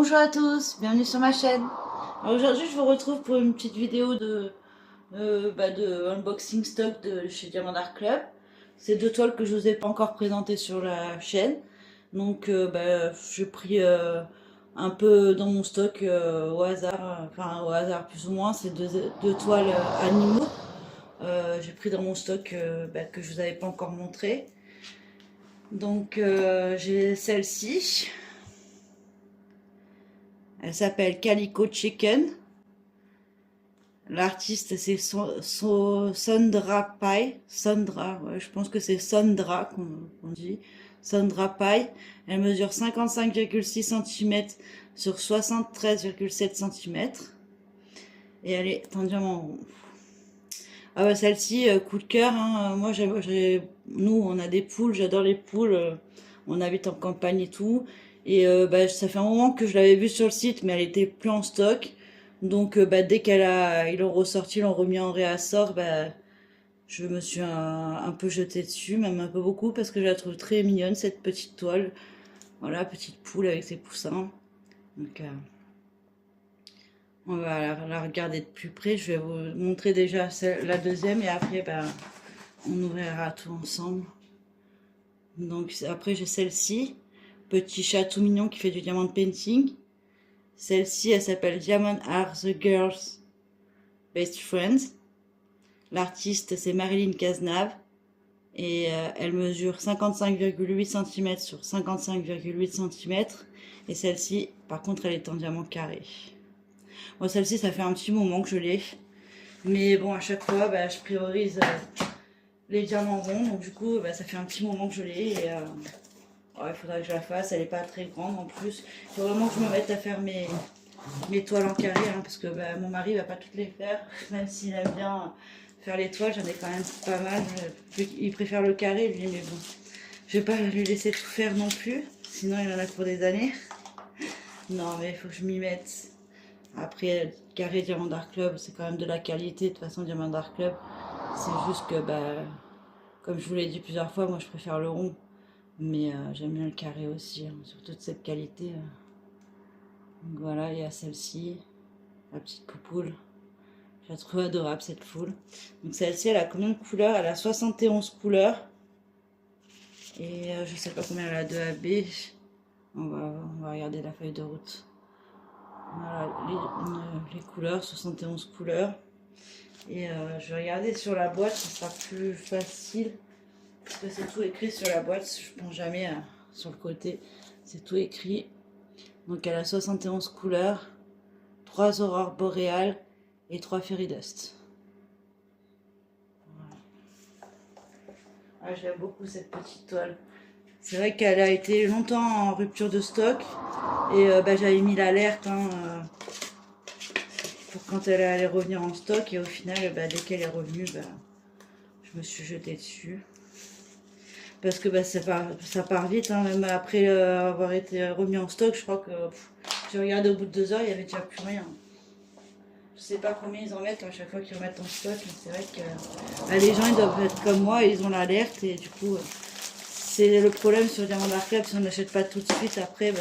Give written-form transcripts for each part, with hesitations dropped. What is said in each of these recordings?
Bonjour à tous, bienvenue sur ma chaîne. Alors aujourd'hui je vous retrouve pour une petite vidéo de unboxing stock de chez Diamant Art Club. C'est deux toiles que je vous ai pas encore présentées sur la chaîne. Donc j'ai pris un peu dans mon stock au hasard, enfin au hasard plus ou moins, c'est deux toiles animaux. J'ai pris dans mon stock que je vous avais pas encore montré. Donc j'ai celle-ci. Elle s'appelle Calico Chicken. L'artiste c'est Sondra Pai. Sondra, ouais, je pense que c'est Sondra qu'on dit. Sondra Pai. Elle mesure 55,6 cm sur 73,7 cm. Et elle est en diamant rond. Ah ouais, celle-ci, coup de cœur. Hein. Moi, nous, on a des poules. J'adore les poules. On habite en campagne et tout. Et ça fait un moment que je l'avais vue sur le site, mais elle était plus en stock. Donc, dès ils l'ont ressorti, ils l'ont remis en réassort, je me suis un peu jetée dessus, même un peu beaucoup, parce que je la trouve très mignonne, cette petite toile. Voilà, petite poule avec ses poussins. Donc, on va la regarder de plus près. Je vais vous montrer déjà la deuxième et après, on ouvrira tout ensemble. Donc après j'ai celle-ci, petit chat tout mignon qui fait du diamant painting. Celle-ci elle s'appelle Diamond Are the Girls Best Friends. L'artiste c'est Marilyn Cazenave et elle mesure 55,8 cm sur 55,8 cm. Et celle-ci par contre elle est en diamant carré. Bon, celle-ci ça fait un petit moment que je l'ai, mais bon à chaque fois je priorise les diamants ronds, donc du coup ça fait un petit moment que je l'ai et il faudra que je la fasse, elle est pas très grande en plus. Il faut vraiment que je me mette à faire mes toiles en carré, hein, parce que mon mari va pas toutes les faire, même s'il aime bien faire les toiles, j'en ai quand même pas mal. Il préfère le carré lui, mais bon, je vais pas lui laisser tout faire non plus, sinon il en a pour des années. Non mais il faut que je m'y mette. Après, carré Diamant Art Club, c'est quand même de la qualité. De toute façon, Diamant Art Club, c'est juste que, comme je vous l'ai dit plusieurs fois, moi je préfère le rond. Mais j'aime bien le carré aussi, hein, surtout de cette qualité. Donc voilà, il y a celle-ci, la petite poupoule. Je la trouve adorable cette poule. Donc celle-ci, elle a combien de couleurs? Elle a 71 couleurs. Et je sais pas combien elle a de AB. On va regarder la feuille de route. Voilà, les couleurs, 71 couleurs. Et je vais regarder sur la boîte, ce sera plus facile. Parce que c'est tout écrit sur la boîte, je pense jamais sur le côté. C'est tout écrit. Donc elle a 71 couleurs, 3 aurores boréales et 3 fairy dust. Voilà. Ah, j'aime beaucoup cette petite toile. C'est vrai qu'elle a été longtemps en rupture de stock. Et j'avais mis l'alerte pour quand elle allait revenir en stock. Et au final, dès qu'elle est revenue, je me suis jetée dessus. Parce que ça part vite, hein, même après avoir été remis en stock, je crois que j'ai regardé au bout de 2 heures, il n'y avait déjà plus rien. Je sais pas combien ils en mettent à chaque fois qu'ils remettent en stock, mais c'est vrai que les gens ils doivent être comme moi, ils ont l'alerte et du coup c'est le problème sur Diamant Art Club, si on n'achète pas tout de suite, après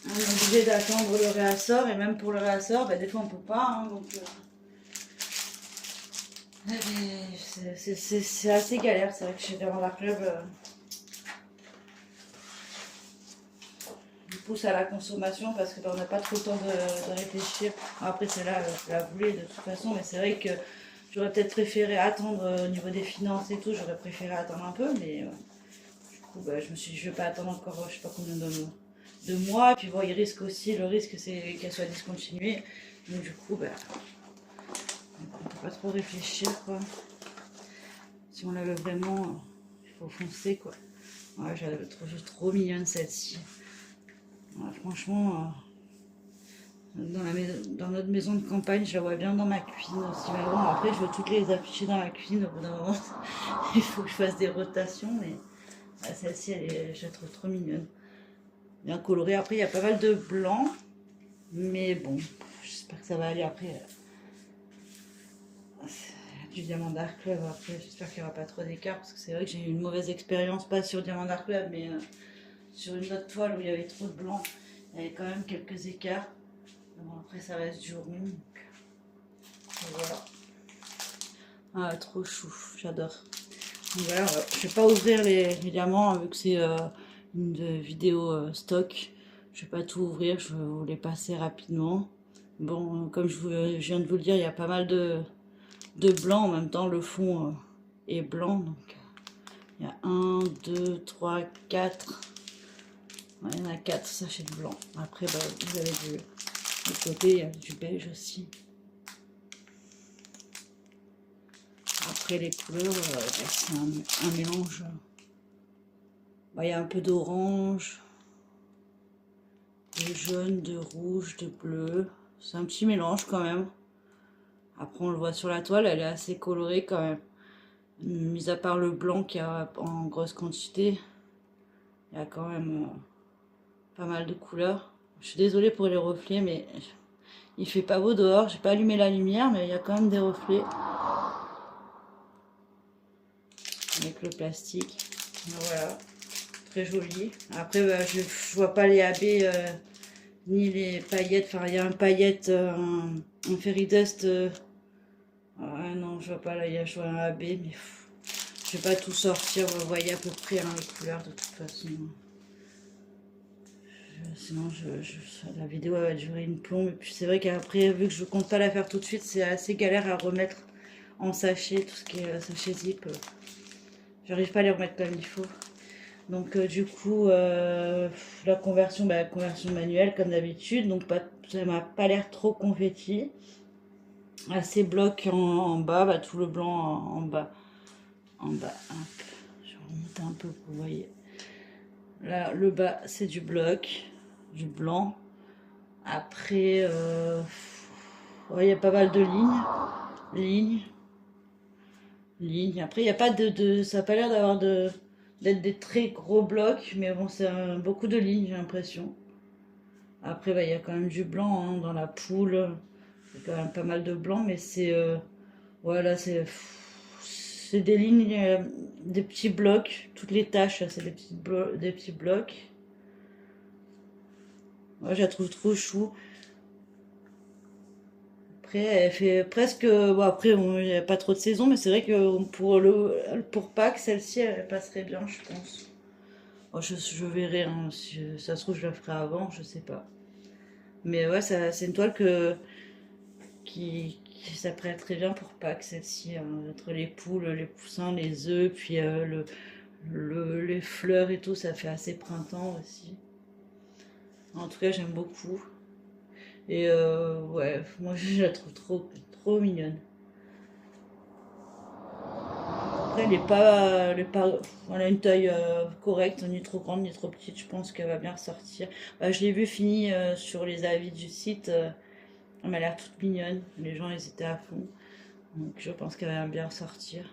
on est obligé d'attendre le réassort et même pour le réassort, des fois on peut pas, hein, donc c'est assez galère. C'est vrai que chez Diamant Art Club pousse à la consommation parce qu'on n'a pas trop le temps de réfléchir. Après celle-là, je la voulais de toute façon, mais c'est vrai que j'aurais peut-être préféré attendre au niveau des finances et tout, j'aurais préféré attendre un peu, mais du coup je me suis dit je vais pas attendre encore je sais pas combien de mois, et puis bon, il risque aussi, le risque c'est qu'elle soit discontinuée, donc du coup on peut pas trop réfléchir quoi. Si on la veut vraiment, il faut foncer quoi. Ouais, je la trouve juste trop mignonne celle-ci. Ouais, franchement, dans notre maison de campagne, je la vois bien dans ma cuisine aussi. Mais bon, après, je veux toutes les afficher dans la cuisine. Au bout d'un moment, il faut que je fasse des rotations. Mais celle-ci, je la trouve trop mignonne. Bien colorée. Après, il y a pas mal de blanc. Mais bon, j'espère que ça va aller après. Du Diamant Art Club. Après, j'espère qu'il n'y aura pas trop d'écart. Parce que c'est vrai que j'ai eu une mauvaise expérience, pas sur Diamant Art Club, mais sur une autre toile où il y avait trop de blanc, il y avait quand même quelques écarts. Bon, après ça reste du rond. Donc voilà. Ah, trop chou, j'adore. Donc voilà, je vais pas ouvrir les diamants vu que c'est une vidéo stock. Je vais pas tout ouvrir, je vais vous les passer rapidement. Bon, comme je viens de vous le dire, il y a pas mal de blanc. En même temps, le fond est blanc. Donc il y a 1, 2, 3, 4. Ouais, il y en a 4 sachets de blanc. Après, bah, vous avez du côté, il y a du beige aussi. Après les couleurs, c'est un mélange. Bah, il y a un peu d'orange, de jaune, de rouge, de bleu. C'est un petit mélange quand même. Après on le voit sur la toile, elle est assez colorée quand même. Mis à part le blanc qu'il y a en grosse quantité, il y a quand même pas mal de couleurs. Je suis désolée pour les reflets, mais il fait pas beau dehors. J'ai pas allumé la lumière, mais il y a quand même des reflets. Avec le plastique. Voilà, très joli. Après, bah, je vois pas les AB ni les paillettes. Enfin, il y a un paillette, un fairy dust. Ah non, je vois pas là, je vois un AB, mais je vais pas tout sortir. Vous voyez à peu près hein, les couleurs de toute façon. Sinon, la vidéo va durer une plombe. Et puis c'est vrai qu'après, vu que je compte pas la faire tout de suite, c'est assez galère à remettre en sachet, tout ce qui est sachet zip. J'arrive pas à les remettre comme il faut. Donc du coup, la conversion, bah, conversion manuelle comme d'habitude. Donc ça m'a pas l'air trop confetti. Assez bloc en bas, bah, tout le blanc en bas. En bas, hop. Je vais remonter un peu pour que vous voyez. Là, le bas, c'est du bloc, du blanc. Après, ouais, il y a pas mal de lignes. Après, il n'y a pas ça n'a pas l'air d'être des très gros blocs, mais bon, c'est beaucoup de lignes, j'ai l'impression. Après, bah, il y a quand même du blanc hein, dans la poule. Il y a quand même pas mal de blanc, mais c'est voilà, c'est des lignes, des petits blocs. Toutes les taches, c'est des petits blocs. Moi, je la trouve trop chou. Après, elle fait presque. Bon, après, il n'y a pas trop de saison, mais c'est vrai que pour Pâques, celle-ci, elle passerait bien, je pense. Bon, je verrai, hein, si ça se trouve, je la ferai avant, je sais pas. Mais ouais, c'est une toile qui s'apprête très bien pour Pâques, celle-ci. Hein, entre les poules, les poussins, les œufs, puis les fleurs et tout, ça fait assez printemps aussi. En tout cas, j'aime beaucoup. Et ouais, moi je la trouve trop mignonne. Après, elle a une taille correcte, ni trop grande ni trop petite. Je pense qu'elle va bien ressortir. Bah, je l'ai vue finie sur les avis du site. Elle m'a l'air toute mignonne. Les gens ils étaient à fond. Donc je pense qu'elle va bien ressortir.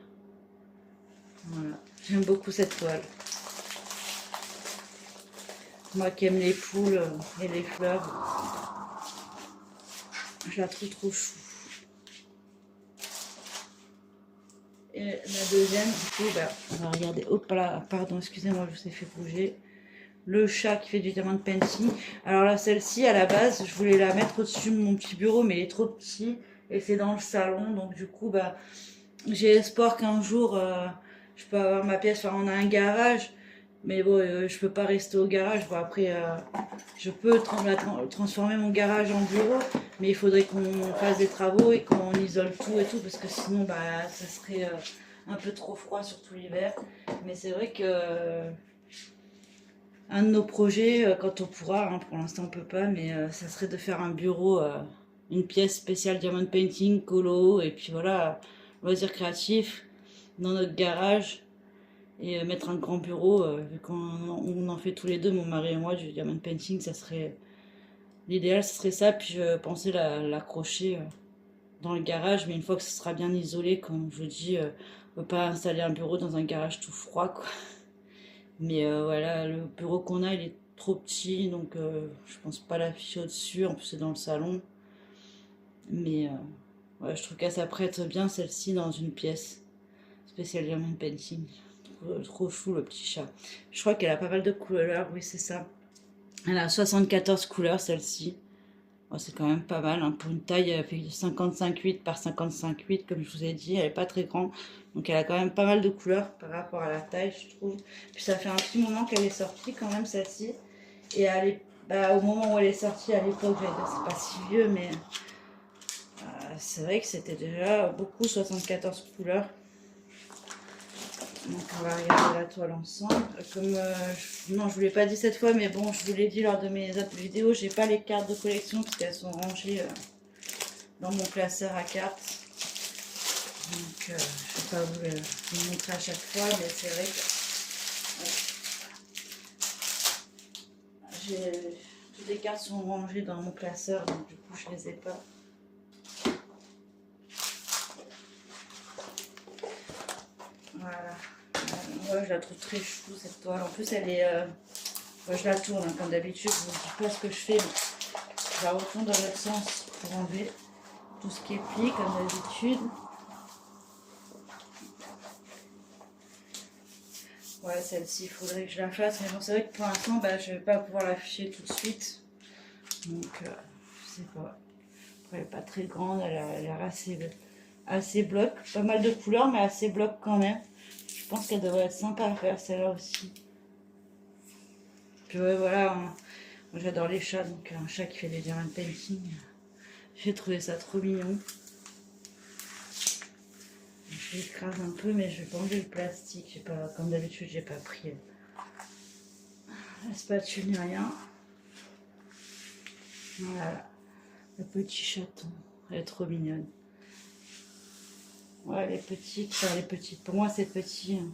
Voilà. J'aime beaucoup cette toile. Moi qui aime les poules et les fleurs, je la trouve trop chou. Et la deuxième, du coup, bah, on va regarder. Hop là, pardon, excusez-moi, je vous ai fait bouger. Le chat qui fait du diamant painting. Alors là, celle-ci, à la base, je voulais la mettre au-dessus de mon petit bureau, mais il est trop petit. Et c'est dans le salon, donc du coup, bah, j'ai espoir qu'un jour, je peux avoir ma pièce. Enfin, on a un garage, mais bon, je peux pas rester au garage. Bon, après, je peux transformer mon garage en bureau, mais il faudrait qu'on fasse des travaux et qu'on isole tout et tout, parce que sinon, bah, ça serait un peu trop froid, surtout l'hiver. Mais c'est vrai que un de nos projets, quand on pourra, hein, pour l'instant on peut pas, mais ça serait de faire un bureau, une pièce spéciale diamond painting, colo, et puis voilà, loisirs créatifs dans notre garage, et mettre un grand bureau, vu qu'on en fait tous les deux, mon mari et moi, du diamond painting, ça serait l'idéal, ce serait ça, puis je pensais l'accrocher dans le garage, mais une fois que ce sera bien isolé, comme je vous dis, on peut pas installer un bureau dans un garage tout froid, quoi. Mais voilà, le bureau qu'on a, il est trop petit, donc je pense pas l'afficher au-dessus. En plus, c'est dans le salon. Mais ouais, je trouve qu'elle s'apprête bien celle-ci dans une pièce spéciale diamond painting. trop chou le petit chat. Je crois qu'elle a pas mal de couleurs, oui c'est ça. Elle a 74 couleurs celle-ci. Bon, c'est quand même pas mal, hein. Pour une taille, elle fait 55,8 par 55,8 comme je vous ai dit, elle est pas très grande. Donc elle a quand même pas mal de couleurs par rapport à la taille, je trouve. Puis ça fait un petit moment qu'elle est sortie quand même celle-ci. Et au moment où elle est sortie, à l'époque, j'allais dire c'est pas si vieux, mais c'est vrai que c'était déjà beaucoup, 74 couleurs. Donc on va regarder la toile ensemble. Comme non, je vous l'ai pas dit cette fois, mais bon, je vous l'ai dit lors de mes autres vidéos, j'ai pas les cartes de collection parce qu'elles sont rangées dans mon classeur à cartes. Donc je vais pas vous montrer à chaque fois, mais c'est vrai que toutes les cartes sont rangées dans mon classeur, donc du coup je les ai pas. Voilà. Ouais, je la trouve très chou cette toile. En plus, elle est. Moi, je la tourne hein, comme d'habitude. Je ne vous dis pas ce que je fais, mais je la retourne dans l'autre sens pour enlever tout ce qui est pli comme d'habitude. Ouais, celle-ci, il faudrait que je la fasse. Mais bon, c'est vrai que pour l'instant, je ne vais pas pouvoir l'afficher tout de suite. Donc, je sais pas. Après, elle n'est pas très grande. Elle a l'air assez bloc. Pas mal de couleurs, mais assez bloc quand même. Je pense qu'elle devrait être sympa à faire, celle-là aussi. Puis ouais, voilà, moi j'adore les chats, donc un chat qui fait des diamond painting, j'ai trouvé ça trop mignon. Je l'écrase un peu, mais je vais pas enlever le plastique, comme d'habitude, j'ai pas pris la spatule ni rien. Voilà, le petit chaton, elle est trop mignonne. Ouais, les petites, pour moi c'est petit, hein.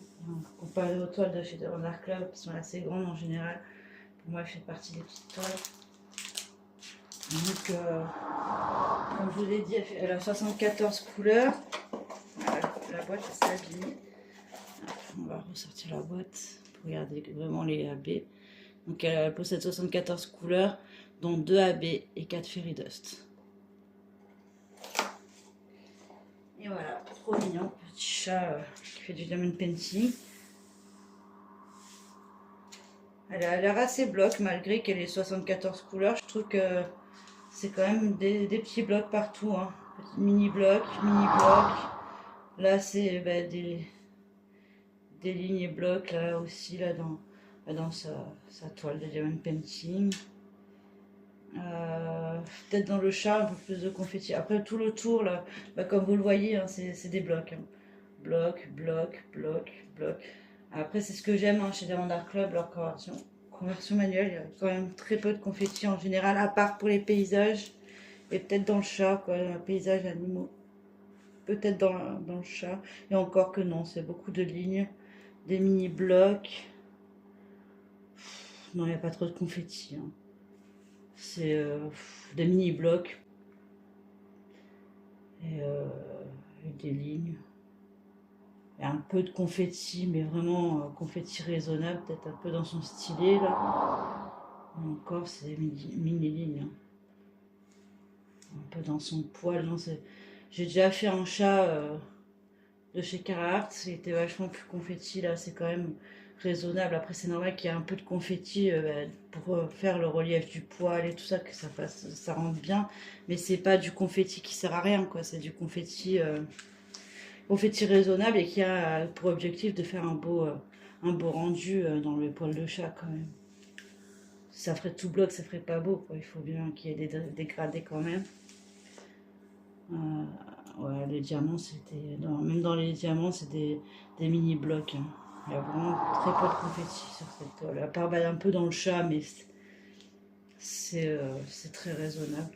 Comparé aux toiles de chez Art Club qui sont assez grandes en général, pour moi elle fait partie des petites toiles. Donc, comme je vous l'ai dit, elle a 74 couleurs. Voilà, la boîte s'est abîmée. On va ressortir la boîte pour regarder vraiment les AB. Donc, elle possède 74 couleurs, dont 2 AB et 4 Fairy Dust. Et voilà, trop mignon, petit chat qui fait du diamond painting. Elle a l'air assez bloc malgré qu'elle ait 74 couleurs. Je trouve que c'est quand même des petits blocs partout, hein. Mini blocs, mini blocs. Là, c'est des lignes blocs, là aussi, là dans sa toile de diamond painting. Peut-être dans le chat, un peu plus de confetti. Après, tout le tour, là, comme vous le voyez, hein, c'est des blocs. Hein. Bloc, bloc, bloc, bloc. Après, c'est ce que j'aime hein, chez Diamond Art Club, leur conversion manuelle. Il y a quand même très peu de confetti en général, à part pour les paysages. Et peut-être dans le chat, quoi, paysages animaux. Peut-être dans le chat. Et encore que non, c'est beaucoup de lignes. Des mini-blocs. Non, il n'y a pas trop de confetti. Hein. C'est des mini-blocs. Et des lignes. Il y a un peu de confetti, mais vraiment confetti raisonnable. Peut-être un peu dans son stylet, là. Et encore, c'est des mini-lignes. Hein. Un peu dans son poil. Non, j'ai déjà fait un chat de chez Carhartt, c'était vachement plus confetti, là c'est quand même raisonnable. Après c'est normal qu'il y ait un peu de confetti pour faire le relief du poil et tout ça, que ça rentre bien, mais c'est pas du confetti qui sert à rien, quoi. C'est du confetti raisonnable et qui a pour objectif de faire un beau rendu dans le poil de chat quand même. Si ça ferait tout bloc, ça ferait pas beau, quoi. Il faut bien qu'il y ait des dégradés quand même. Ouais, les diamants, c'était. Même dans les diamants, c'est des mini-blocs. Hein. Il y a vraiment très peu de confetti sur cette toile. À part un peu dans le chat, mais c'est très raisonnable.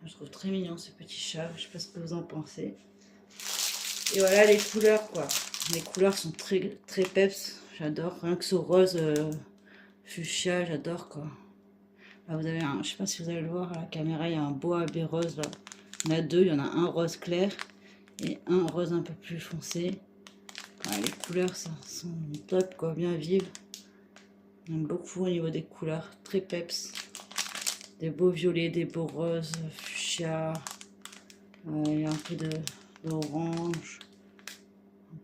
Je trouve très mignon ces petits chats. Je sais pas ce que vous en pensez. Et voilà les couleurs, quoi. Les couleurs sont très, très peps. J'adore. Rien que ce rose fuchsia, j'adore, quoi. Là, vous avez je sais pas si vous allez le voir à la caméra, il y a un beau AB rose là. Il y en a deux, il y en a un rose clair et un rose un peu plus foncé. Ouais, les couleurs sont top, quoi, bien vives. J'aime beaucoup au niveau des couleurs, très peps. Des beaux violets, des beaux roses, fuchsia. Il y a un peu d'orange.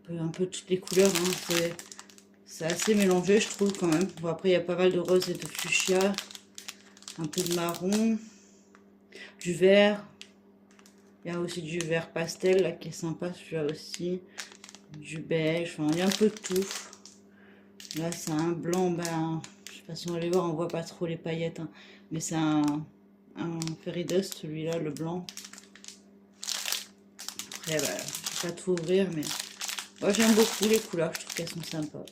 Un peu toutes les couleurs. Hein. C'est assez mélangé, je trouve, quand même. Bon, après, il y a pas mal de rose et de fuchsia. Un peu de marron. Du vert. Il y a aussi du vert pastel, là, qui est sympa, celui-là aussi. Du beige, enfin, il y a un peu de tout. Là, c'est un blanc, ben, je sais pas si on va les voir, on voit pas trop les paillettes. Hein, mais c'est un fairy dust, celui-là, le blanc. Après, bah, je vais pas tout ouvrir, mais moi, j'aime beaucoup les couleurs, je trouve qu'elles sont sympas.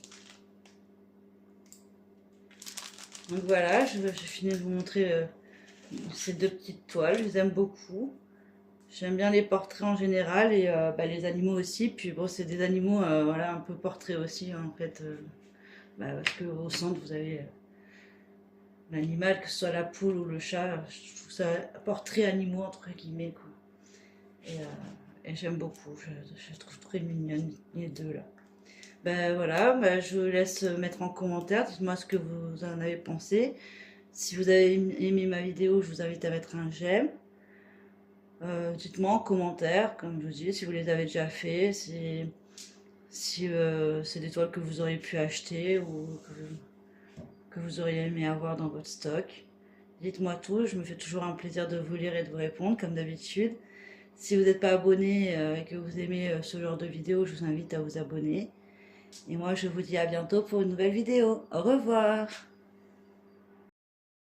Donc voilà, j'ai fini de vous montrer ces deux petites toiles, je les aime beaucoup. J'aime bien les portraits en général et bah, les animaux aussi. Puis bon, c'est des animaux voilà, un peu portraits aussi hein, en fait. Bah, parce qu'au centre, vous avez l'animal, que ce soit la poule ou le chat. Je trouve ça portrait animaux entre guillemets. Quoi. Et j'aime beaucoup. Je trouve très mignonne les deux là. Ben voilà, ben, je vous laisse mettre en commentaire. Dites-moi ce que vous en avez pensé. Si vous avez aimé ma vidéo, je vous invite à mettre un j'aime. Dites-moi en commentaire, comme je vous dis, si vous les avez déjà fait, si c'est des toiles que vous auriez pu acheter ou que vous auriez aimé avoir dans votre stock. Dites-moi tout, je me fais toujours un plaisir de vous lire et de vous répondre, comme d'habitude. Si vous n'êtes pas abonné et que vous aimez ce genre de vidéo, je vous invite à vous abonner. Et moi, je vous dis à bientôt pour une nouvelle vidéo. Au revoir!